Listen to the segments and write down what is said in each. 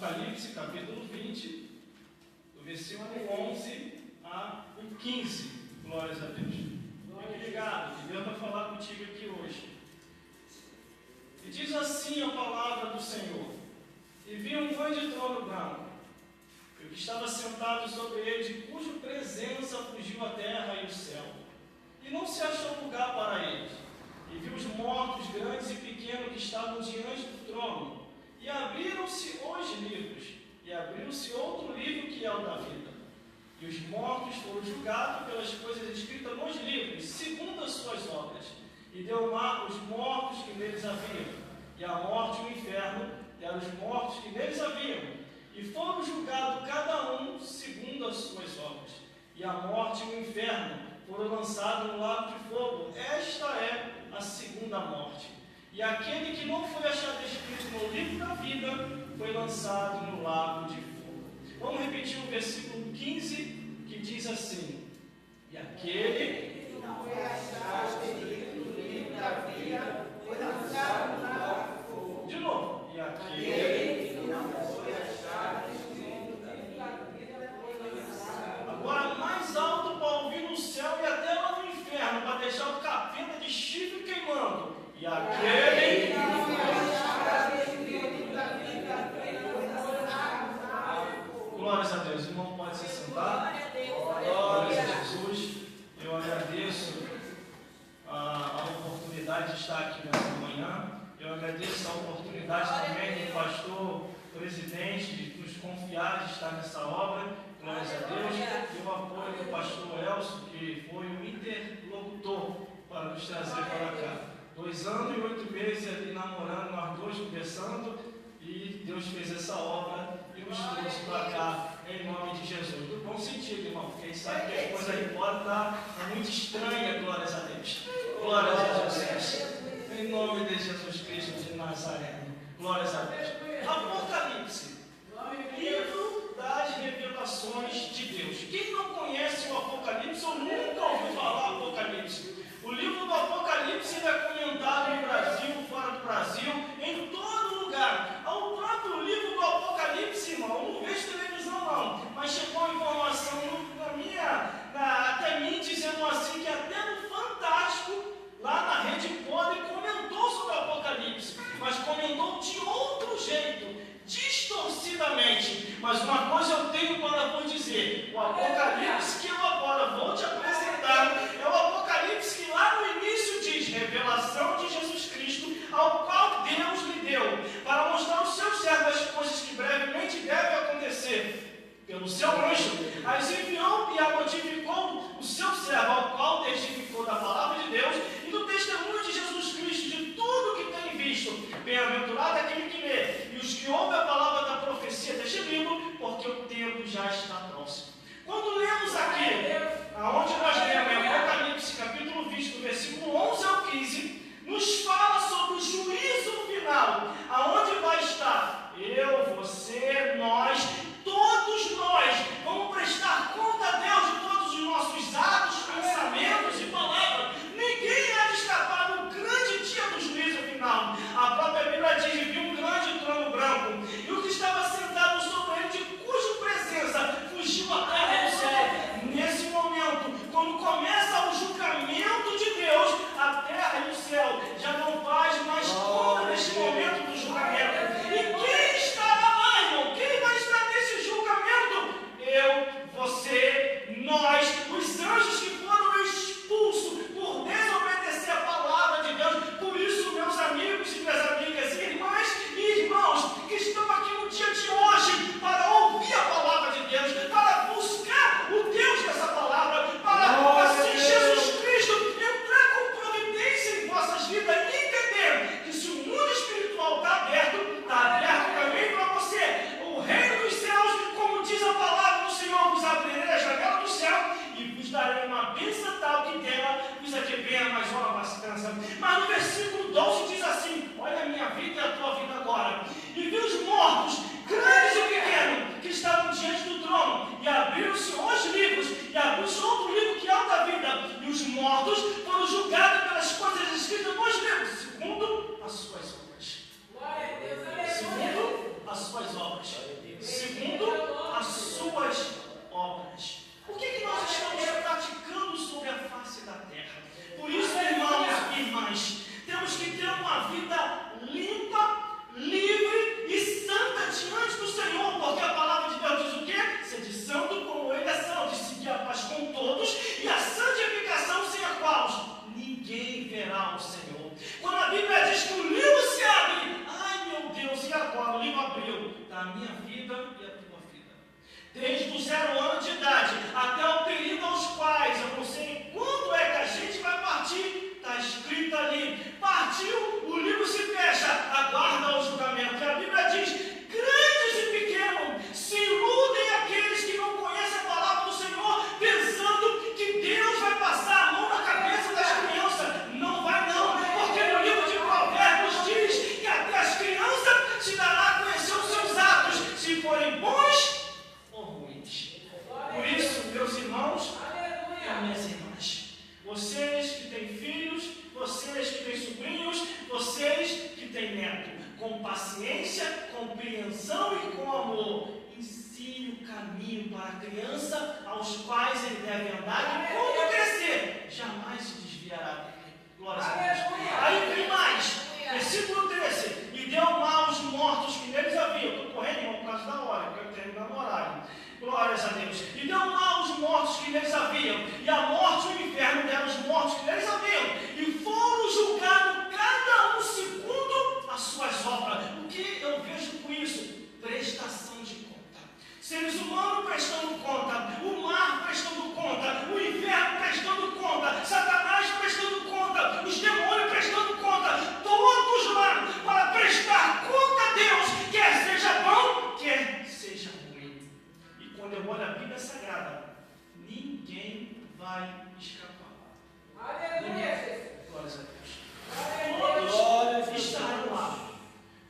Apocalipse, capítulo 20, do versículo 11 a 15. Glórias a Deus. Fique ligado, que Deus vai falar contigo aqui hoje. E diz assim a palavra do Senhor: E vi um grande trono branco, e o que estava sentado sobre ele, de cuja presença fugiu a terra e o céu, e não se achou lugar para eles. E vi os mortos, grandes e pequenos, que estavam diante do trono, e abriram-se os livros, e abriu-se outro livro, que é o da vida. E os mortos foram julgados pelas coisas escritas nos livros, segundo as suas obras. E deu mar os mortos que neles haviam, e a morte e o inferno deram os mortos que neles haviam. E foram julgados cada um segundo as suas obras. E a morte e o inferno foram lançados no lago de fogo. Esta é a segunda morte. E aquele que não foi achado escrito no livro da vida foi lançado no lago de fogo. Vamos repetir o versículo 15, que diz assim: E aquele que não foi achado escrito no livro da vida foi lançado no lago de fogo. De novo. E aquele que não foi achado escrito no livro da vida foi lançado. Agora mais alto para ouvir no céu e até lá no inferno, para deixar o capeta de chifre queimando. E aquele que não foi achado escrito no livro da vida foi lançado no lago de fogo. Glórias a Deus. O irmão pode se sentar. Glórias a Jesus. Eu agradeço a oportunidade de estar aqui nessa manhã. Eu agradeço a oportunidade também do pastor presidente de nos confiar de estar nessa obra. Glórias a Deus. E o apoio do pastor Elcio, que foi o interlocutor para nos trazer para cá. 2 anos e 8 meses ali namorando, nós dois conversando, e Deus fez essa obra e nos trouxe para cá, em nome de Jesus. No bom sentido, irmão, porque a gente sabe que a coisa aí fora está muito estranha, glórias a Deus. Glórias a Jesus. Em nome de Jesus Cristo de Nazaré. Glórias a Deus. Apocalipse, livro das revelações de Deus. Quem não conhece o Apocalipse ou nunca ouviu falar Apocalipse? O livro do Apocalipse é comentado no Brasil, fora do Brasil, em todo lugar. O próprio livro do Apocalipse, irmão, eu não vejo televisão não, mas chegou a informação até mim, dizendo assim, que até no Fantástico, lá na Rede Podre, comentou sobre o Apocalipse, mas comentou de outro jeito, distorcidamente. Mas uma coisa eu tenho para vos dizer: o Apocalipse que eu agora vou te apresentar é o Apocalipse que lá no início diz: revelação de Jesus Cristo, ao qual Deus lhe deu, para mostrar aos seus servos as coisas que brevemente devem acontecer. Pelo seu anjo, as enviou e a notificou o seu servo, ao qual testificou da palavra de Deus e do testemunho de Jesus Cristo, de tudo que tem visto. Bem-aventurado aquele que lê, e os que ouvem a palavra da profecia deste livro, porque o tempo já está próximo. Quando lemos a pessoas, segundo as suas obras. O que nós estamos praticando sobre a face da terra? Por isso, irmãos e irmãs, temos que ter uma vida limpa, livre e santa diante do Senhor, porque a palavra de Deus diz o quê? Sede santo como Ele é santo, e seguir a paz com todos, e a santificação sem a qual ninguém verá o Senhor. Quando a Bíblia diz que o livro se abre, ai meu Deus, e agora? O livro abriu da minha vida e a tua vida. Desde os 0 anos de idade até o período aos quais eu não sei quando é que a gente vai partir, está escrito ali, partiu, o livro se fecha, aguarda o julgamento. E a Bíblia diz, grandes e pequenos, se iludem aqueles que não conhecem a palavra do Senhor, pensando que Deus vai passar a mão na cabeça das crianças. Não vai não, porque no livro de Provérbios diz que até as crianças se dará a conhecer os seus atos, se forem bons ou ruins. Por isso, meus irmãos e minhas irmãs, vocês que têm filhos, vocês que têm sobrinhos, vocês que têm neto, com paciência, compreensão e com amor, ensine o caminho para a criança aos quais ele deve andar, e quando crescer, jamais se desviará dele. Glória a Deus. Aí vem mais, versículo 13: e deu mal os mortos que neles havia. Estou correndo, irmão, por causa da hora, eu quero terminar no horário. Glórias a Deus. E deu mal os mortos que neles haviam, e a morte e o inferno deram os mortos que neles haviam, e foram julgados cada um segundo as suas obras. O que eu vejo com isso? Prestação de conta. Seres humanos prestando conta, o mar prestando conta, o inferno prestando conta, Satanás prestando conta, os demônios prestando conta, todos lá para prestar conta a Deus, quer seja bom, quer seja ruim. E quando eu olho a Bíblia Sagrada, ninguém vai escapar. Aleluia! Glórias a Deus. Todos estarão lá.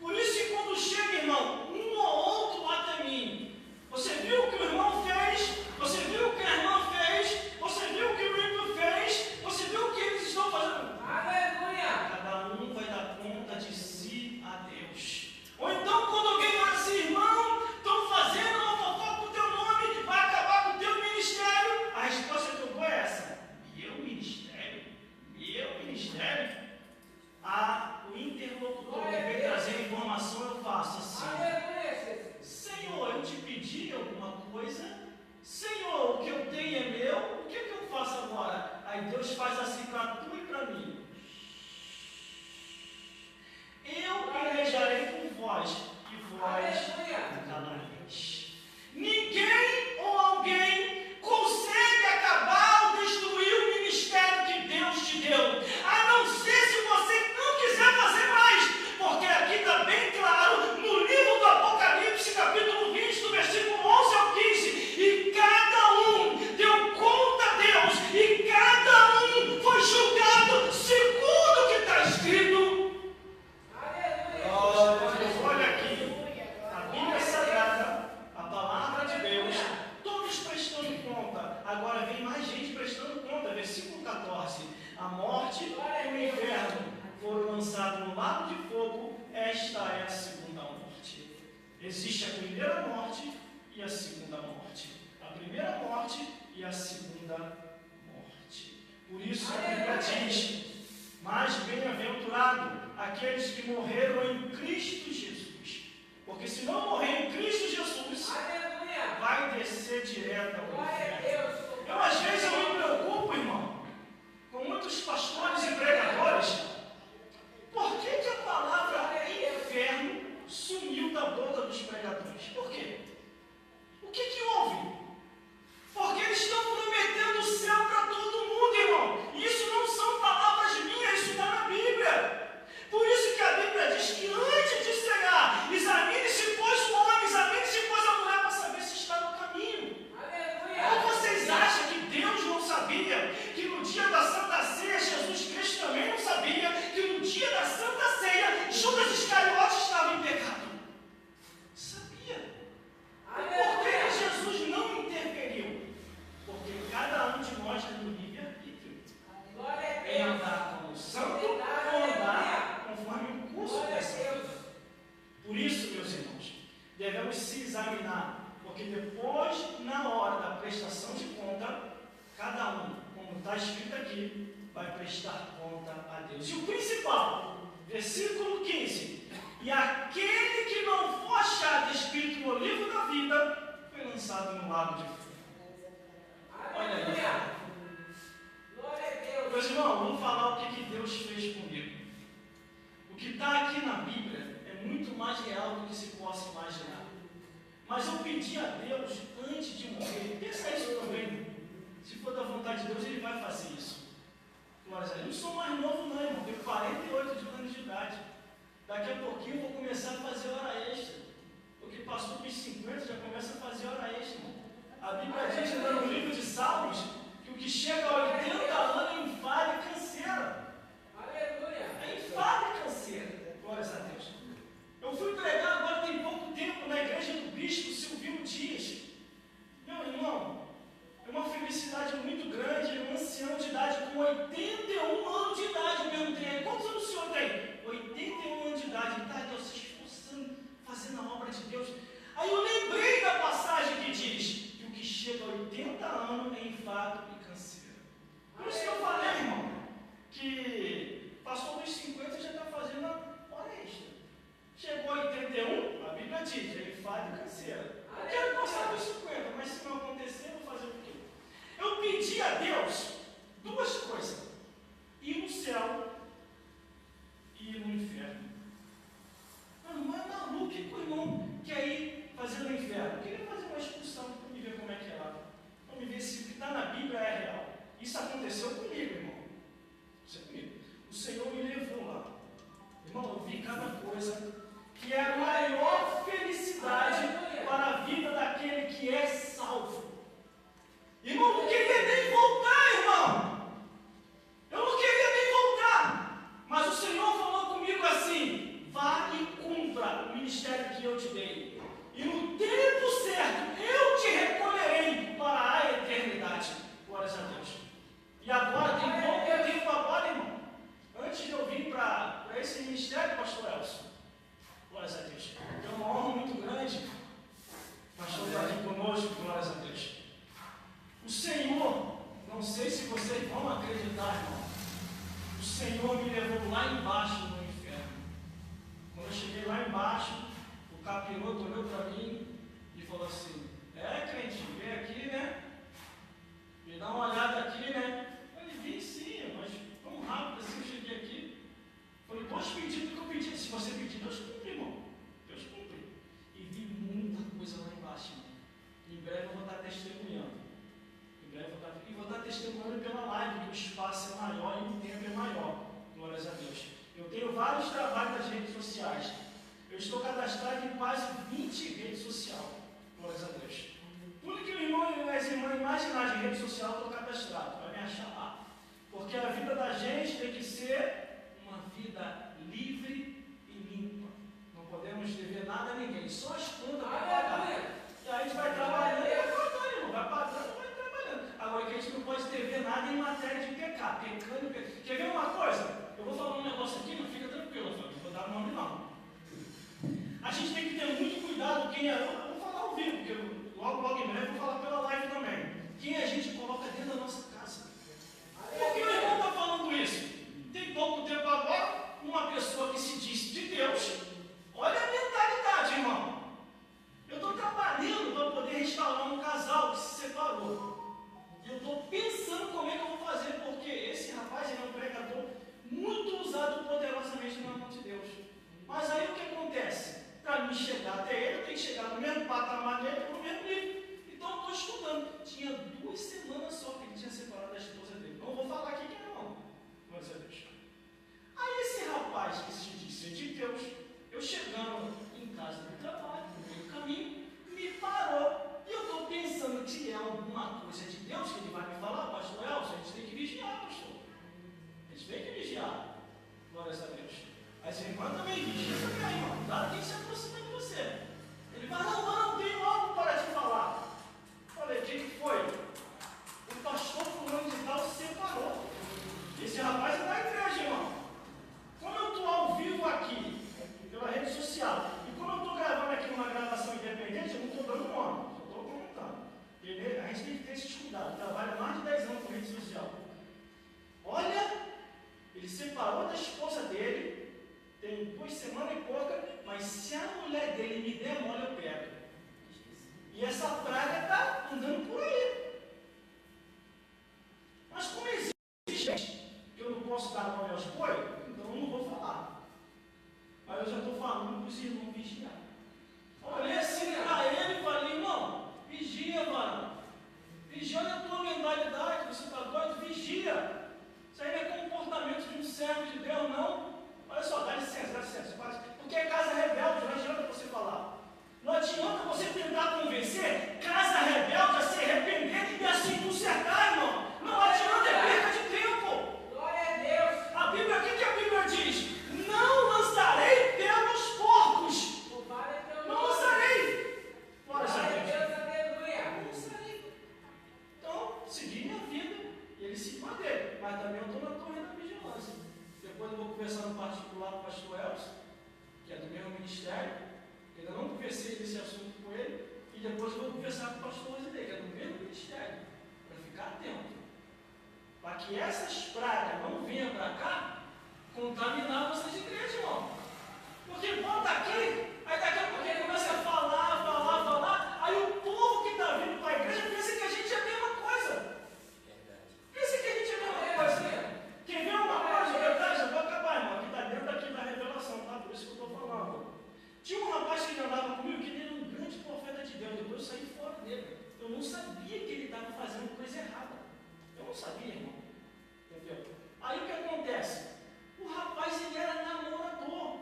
Por isso que quando chega, irmão, um ou outro bate em mim. Você viu o que o irmão fez? Você viu o que a irmã fez? Você viu o que o ímpio fez? Você viu o que eles estão fazendo? Aleluia! Cada um vai dar conta de si a Deus. Ou então, quando alguém fala assim, irmão, estão fazendo uma fofoca com o teu nome, vai acabar com o teu ministério. A resposta que eu dou é essa: meu ministério? Meu ministério? O interlocutor que vem trazer informação, eu faço assim: Senhor, eu te pedi alguma coisa? Senhor, o que eu tenho é meu, o que eu faço agora? Aí Deus faz assim para tu e para mim: eu pelejarei com vós, e vós calareis. Ninguém ou alguém consegue acabar ou destruir o ministério que Deus te deu, a não ser se você não quiser fazer mais, porque aqui está bem claro no livro do Apocalipse, capítulo 20, do versículo 11 ao 15, e cada um deu conta a Deus, e cada um foi julgado segundo o que está escrito. Olha aqui, a Bíblia Sagrada, a palavra de Deus, todos prestando conta. Agora vem mais gente prestando conta. Versículo 14: a morte e o inferno foram lançados no lago de fogo. Esta é a segunda morte. Existe a primeira morte e a segunda morte. A primeira morte e a segunda morte. Por isso a Bíblia diz: mais bem-aventurado aqueles que morreram em Cristo Jesus. Porque se não morrer em Cristo Jesus, vai descer direto ao inferno. Eu às vezes eu me preocupo, irmão, com muitos pastores e pregadores. Por que a palavra inferno sumiu da boca dos pregadores? Por quê? O que houve? Porque eles estão prometendo o céu para todo mundo, irmão. Isso não são palavras minhas, isso está na Bíblia. Por isso que a Bíblia diz que antes de cegar, examine-se, pois, o homem, se examinar, porque depois, na hora da prestação de conta, cada um, como está escrito aqui, vai prestar conta a Deus. E o principal, versículo 15: e aquele que não for achado escrito no livro da vida, foi lançado no lago de fogo. Olha aí. Meus irmãos, vamos falar o que Deus fez comigo. O que está aqui na Bíblia é muito mais real do que se possa imaginar. Mas eu pedi a Deus antes de morrer, pensa isso também. Se for da vontade de Deus, Ele vai fazer isso. Mas eu não sou mais novo não, irmão, tenho 48 anos de idade. Daqui a pouquinho eu vou começar a fazer hora extra. Porque passou dos 50, já começa a fazer hora extra, irmão. A Bíblia diz no livro de Salmos que o que chega a 80 anos é enfado e canseira. Aleluia! É enfado e canseira. Glórias a Deus. Eu fui pregar agora tem pouco tempo na igreja do bispo Silvio Dias. Meu irmão, é uma felicidade muito grande, um ancião de idade com 81 anos de idade. Eu perguntei, quantos anos o senhor tem? 81 anos de idade. Ele está Deus se esforçando, fazendo a obra de Deus. Aí eu lembrei da passagem que diz que o que chega a 80 anos é enfado e canseira. Por isso que eu falei, irmão, que passou dos 50 e já está fazendo a hora extra. Chegou a 81, a Bíblia diz, é enfado e canseira. Eu quero passar dos 50, mas se não acontecer, eu vou fazer o quê? Eu pedi a Deus duas coisas: ir no céu e ir no inferno. Não é maluco que o irmão quer ir fazer no inferno. Eu queria fazer uma expulsão para me ver como é que é lá. Para me ver se o que está na Bíblia é real. Isso aconteceu comigo, irmão. Isso é comigo. O Senhor me levou lá. Irmão, eu vi cada coisa que é a maior felicidade para a vida daquele que é salvo. Irmão, eu não queria nem voltar, irmão. Eu não queria nem voltar. Mas o Senhor falou comigo assim: vá e cumpra o ministério que eu te dei. E no tempo certo, eu te recolherei para a eternidade. Glórias a Deus. E agora, tem pouco tempo agora, irmão. Antes de eu vir para esse ministério, pastor Elson. Glórias a Deus. É uma honra muito grande. Pastor está aqui conosco, glórias a Deus. O Senhor, não sei se vocês vão acreditar, irmão. O Senhor me levou lá embaixo no inferno. Quando eu cheguei lá embaixo, o capiroto olhou para mim e falou assim: crente, vem aqui, né? Me dá uma olhada aqui, né? Eu falei: vim sim, mas tão rápido assim eu cheguei aqui. Eu falei: posso pedir tudo que eu pedi. Se você pedir, Deus cumpre, irmão. Deus cumpre. E vi muita coisa lá embaixo, irmão. Em breve eu vou estar testemunhando. E vou estar testemunhando pela live, que o espaço é maior e o tempo é maior. Glórias a Deus. Eu tenho vários trabalhos nas redes sociais. Eu estou cadastrado em quase 20 redes sociais. Glórias a Deus. Tudo que o irmão e as irmãs imaginar de rede social, eu estou cadastrado. Vai me achar lá. Porque a vida da gente tem que ser uma vida livre e limpa. Não podemos dever nada a ninguém. Só as contas para pagar. E aí a gente vai trabalhando e vai pagando, irmão. Vai pagando, vai trabalhando. Agora que a gente não pode dever nada em matéria de pecar. Pecando e pecando. Quer ver uma coisa? Eu vou falar um negócio aqui, não fica tranquilo, não vou dar nome não. A gente tem que ter muito cuidado quem é. Eu vou falar ao vivo, porque logo em breve eu vou falar pela live também. Quem a gente coloca dentro da nossa casa. Por que o irmão está falando isso? Tem pouco tempo agora, uma pessoa que se diz de Deus, olha a mentalidade, irmão. Eu estou trabalhando para poder restaurar um casal que se separou. Eu estou pensando como é que eu vou fazer, porque esse rapaz ele é um pregador muito usado poderosamente na mão de Deus. Mas aí o que acontece? Para mim chegar até ele, eu tenho que chegar no mesmo patamar dele, no mesmo nível. Então eu estou estudando. Tinha 2 semanas só que ele tinha separado da esposa dele. Não vou falar aqui quem não. Mas eu deixo. Aí esse rapaz que se diz ser de Deus, eu chegando em casa do trabalho, no meio do caminho, me parou. E eu estou pensando que é alguma coisa de Deus que ele vai me falar: pastor Elson, a gente tem que vigiar, pastor. A gente tem que vigiar. Glórias a Deus. As irmãs também vigiam também, irmão. Cuidado quem se aproxima de você. Ele vai: não, tenho algo para te falar. Falei: o que foi? O pastor fulano de tal se separou. Esse rapaz é da igreja, irmão. Como eu estou ao vivo aqui, pela rede social, e como eu estou gravando aqui numa você tentar convencer, casa rebelde a se arrepender e a se consertar, irmão. Não adianta, é perda de tempo. Glória a Deus. A Bíblia, o que a Bíblia diz? Não lançarei pelos porcos. Louvado é teu Não nome. lançarei. Glória a Glória a Deus. Deus, aleluia. Não lançarei. Então, segui minha vida e ele se manteve. Mas também eu estou na torre da vigilância. Depois eu vou conversar no particular com o pastor Elcio, que é do mesmo ministério. Ainda não conversei desse assunto com ele. E depois eu vou conversar com o pastor Rosidei, que é do mesmo ministério. Para ficar atento. Para que essas pragas não venham para cá contaminar vocês de igreja, irmão. Porque bota aqui, aí daqui a pouco ele começa a falar, aí o povo que está vindo para a igreja pensa que a gente é a mesma coisa. Pensa que a gente é a mesma coisa. Quem vê uma coisa de verdade, eu vou acabar, irmão, que está dentro aqui da revelação, tá? Por isso que eu estou falando. Tinha um rapaz que andava comigo, que ele era um grande profeta de Deus, depois eu saí fora dele. Eu não sabia que ele estava fazendo coisa errada. Eu não sabia, irmão. Entendeu? Aí o que acontece? O rapaz, ele era namorador.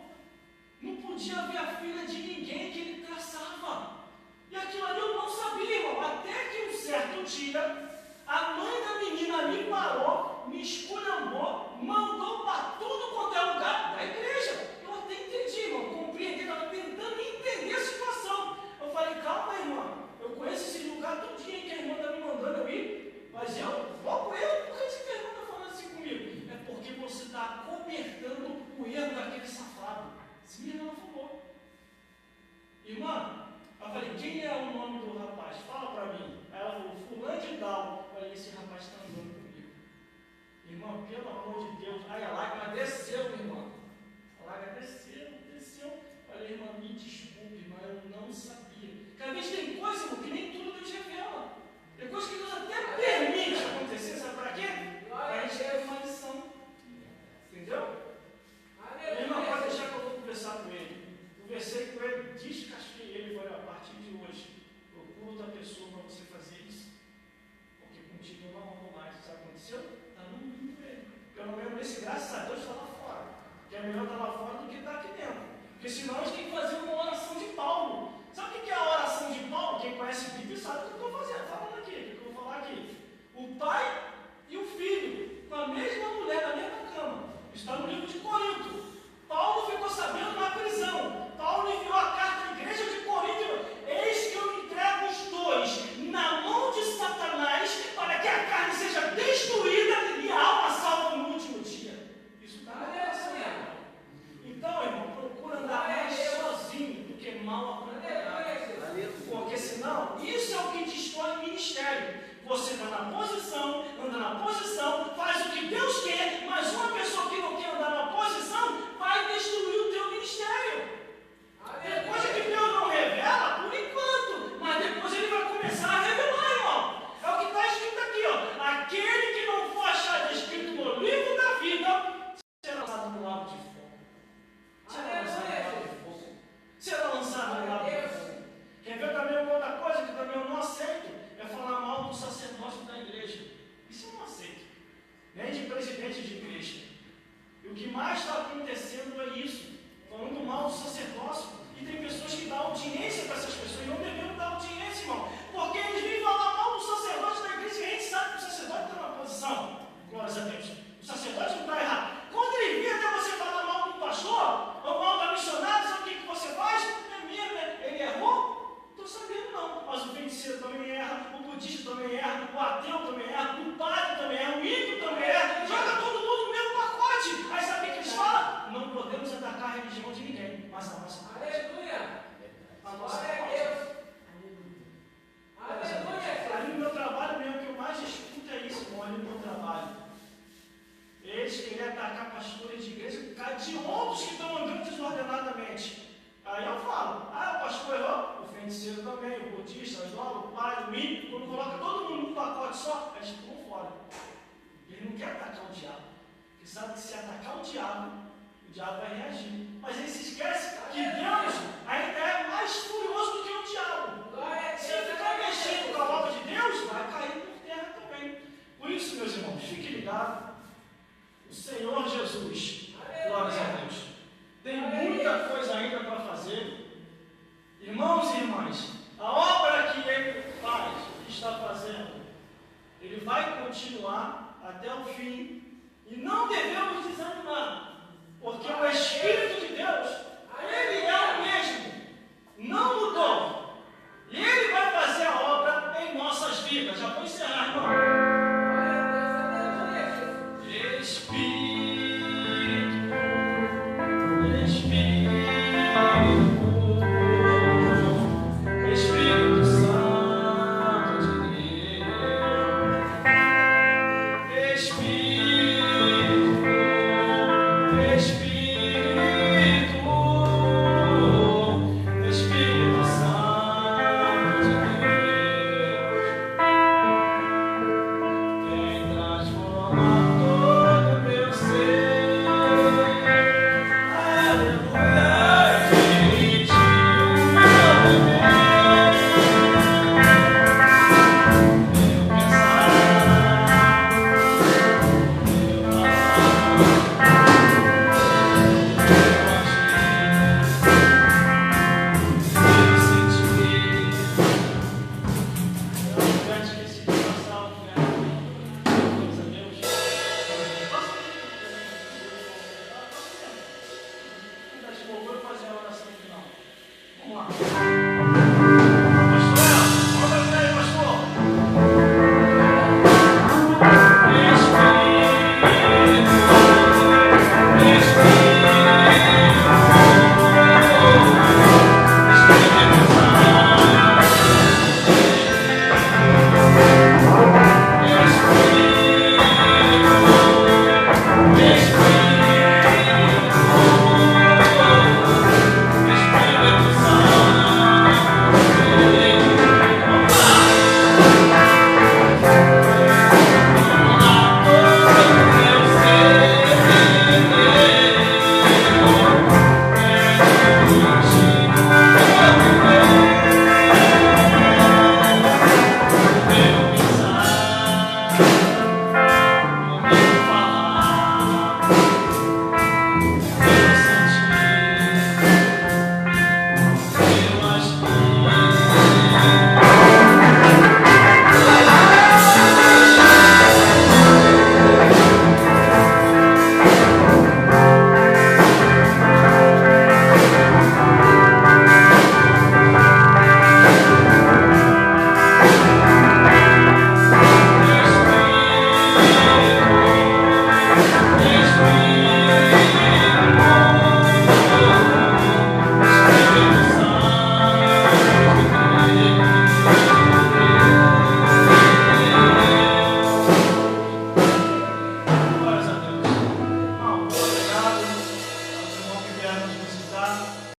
Não podia ver a filha de ninguém que ele traçava. E aquilo ali eu não sabia, irmão. Até que um certo dia, a mãe da menina me parou, me esculhambou, mandou para tudo quanto é lugar da igreja. Eu até entendi, irmão. Compreendi, estava tentando entender a situação. Eu falei, calma, irmã. Eu conheço esse lugar todinho que a irmã está me mandando eu ir. Mas eu vou com ele. Por que esse irmã está falando assim comigo? É porque você está cobertando o erro daquele safado. Sim, ela falou. Irmã, eu falei, quem é o nome do rapaz? Fala para mim. Aí ela falou, fulano de tal. Eu falei, esse rapaz está andando comigo. Irmã, pelo amor de Deus. Aí a lágrima desceu, irmã. A lágrima desceu. Eu falei, irmã, me desculpe, irmã, eu não sabia. Cada vez tem coisa, irmão, que nem tudo Deus revela. Tem coisa que Deus até permite acontecer, sabe para quê? Para a gente ter uma lição. Entendeu? Irmão, pode deixar que eu vou conversar com ele. Conversei com ele, descasquei ele. Falei, a partir de hoje, procura outra pessoa para você fazer isso. Porque contigo eu não amo mais. Sabe o que aconteceu? Está no mundo ele. Pelo menos esse, graças a Deus, está lá fora. Que é melhor estar lá fora do que estar aqui dentro. Porque senão a gente tem que fazer uma oração de Paulo. Sabe o que é a oração de Paulo? Quem conhece a Bíblia sabe o que eu estou fazendo, falando aqui. O que eu vou falar aqui? O pai e o filho, com a mesma mulher, na mesma cama. Está no livro de Corinto. Paulo ficou sabendo na prisão. Paulo enviou a carta à igreja de Corinto. Eis que eu entrego os dois na mão de Satanás para que a carne seja destruída e a alma salva no último dia. Isso está na revelação. Então, irmão, procura andar mais sozinho do que mal acompanhado. Porque senão, isso é o que destrói o ministério. Você está na posição, anda na posição, faz o que Deus quer, mas uma pessoa que não quer andar na posição vai destruir o teu ministério. Tem coisa que Deus não revela por enquanto, mas depois ele vai começar a revelar, irmão. É o que está escrito aqui, ó. Aquele que não for achado escrito no livro da vida será lançado no lago de fogo. Será lançado no lago de fogo. Quer ver também uma outra coisa que também eu não aceito? É falar mal do sacerdócio da igreja. Isso eu não aceito. Nem de presidente de igreja. E o que mais está acontecendo é isso. Falando mal do sacerdócio. E tem pessoas que dão audiência para essas pessoas. E não devemos dar audiência, irmão. Porque eles vêm falar mal do sacerdote da igreja. E a gente sabe que o sacerdote está na posição. Glórias a Deus. O sacerdote não está errado. Quando ele vê até você falar mal do pastor, ou mal da missionária, sabe o que você faz? É mesmo, ele errou? Estou sabendo não, mas o feiticeiro também erra, o budista também erra, o ateu também erra, o padre também erra, o ímpio também erra, joga todo mundo no mesmo pacote. Aí sabe o que eles falam? Não podemos atacar a religião de ninguém, mas a nossa parte. Aleluia. A nossa Glória a parte. Deus. Aleluia. Ali no meu trabalho mesmo, o que eu mais escuto é isso, irmão, ali no meu trabalho. Eles querem atacar pastores de igreja de outros que estão andando desordenadamente. Aí eu falo, o pastor errou, o feiticeiro também, o budista, o islão, o padre, o ímpio, quando coloca todo mundo num pacote só, eles ficam fora. Ele não quer atacar o diabo, porque sabe que se atacar o diabo vai reagir. Mas ele se esquece que Deus ainda é mais furioso do